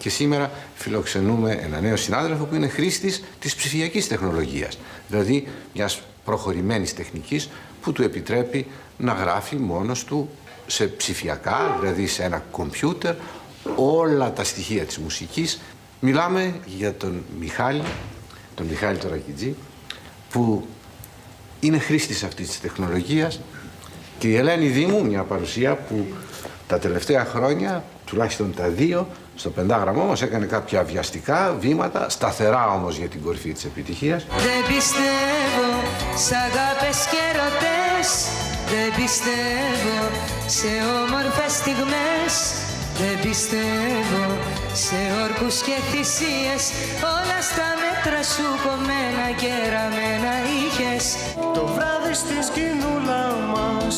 Και σήμερα φιλοξενούμε ένα νέο συνάδελφο που είναι χρήστης της ψηφιακής τεχνολογίας, δηλαδή μιας προχωρημένης τεχνικής που του επιτρέπει να γράφει μόνος του σε ψηφιακά, δηλαδή σε ένα κομπιούτερ, όλα τα στοιχεία της μουσικής. Μιλάμε για τον Μιχάλη Τωρακιτζή, που είναι χρήστης αυτής της τεχνολογίας, και η Ελένη Δήμου, μια παρουσία που τα τελευταία χρόνια, τουλάχιστον τα 2, στο πεντάγραμμό μας έκανε κάποια βιαστικά βήματα, σταθερά όμως για την κορυφή της επιτυχίας. Δεν πιστεύω σ' αγάπες και ερωτές, δεν πιστεύω σε όμορφες στιγμές, δεν πιστεύω σε όρκους και θυσίες, όλα στα μέτρα σου κομμένα και ραμμένα είχες. Το βράδυ στη σκηνούλα μας,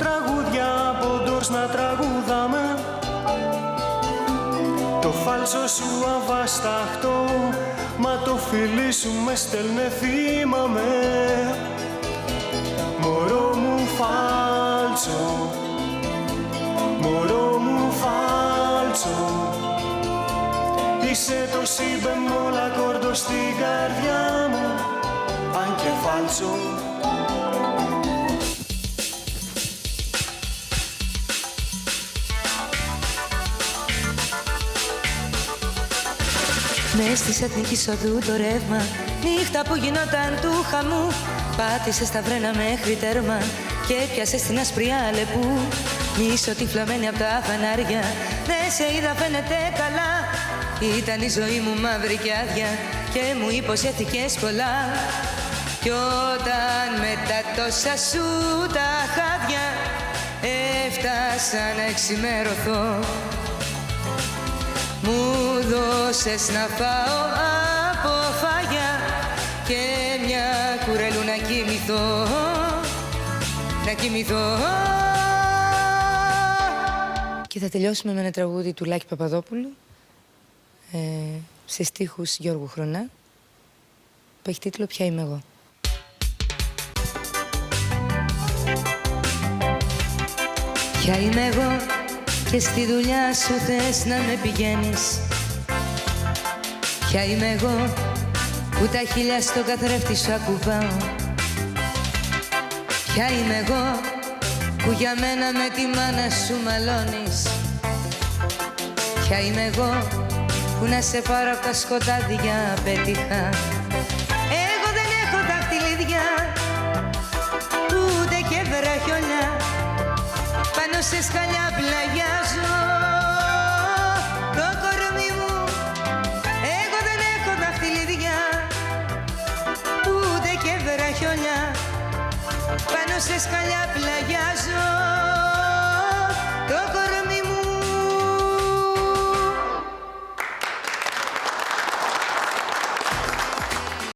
τραγούδια από ντόρς να τραγούδαμε, το φάλσο σου αβάσταχτο, μα το φιλί σου με στέλνε θύμαμε. Μωρό μου φάλτσο, μωρό μου φάλτσο, είσαι το σύμπεμολ ακόρντο στην καρδιά μου, αν και φάλτσο. Μες της Εθνικής Οδού το ρεύμα, νύχτα που γινόταν του χαμού, πάτησε στα βρένα μέχρι τέρμα και πιάσε στην άσπρη Αλεπού. Μισοτυφλωμένη απ' τα φανάρια, δεν σε είδα φαίνεται καλά, ήταν η ζωή μου μαύρη και άδεια και μου υποσχέθηκες πολλά. Κι όταν μετά τόσα σου τα χάδια έφτασα να εξημερωθώ, μου δώσες να φάω από φάγια και μια κουρελού να κοιμηθώ, να κοιμηθώ. Και θα τελειώσουμε με ένα τραγούδι του Λάκη Παπαδόπουλου, σε στίχους Γιώργου Χρονά, που έχει τίτλο «Ποια είμαι εγώ». Ποια είμαι εγώ και στη δουλειά σου θες να με πηγαίνεις. Ποια είμαι εγώ που τα χείλια στο καθρέφτη σου ακουμπάω. Ποια είμαι εγώ που για μένα με τη μάνα σου μαλώνεις. Ποια είμαι εγώ που να σε πάρω απ' τα σκοτάδια πέτυχα. Εγώ δεν έχω δαχτυλίδια, ούτε και βραχιόλια, πάνω σε σκαλιά πλαγιάζω το κορμί μου. Εγώ δεν έχω δαχτυλίδια, ούτε και βραχιόλια, πάνω σε σκαλιά πλαγιάζω.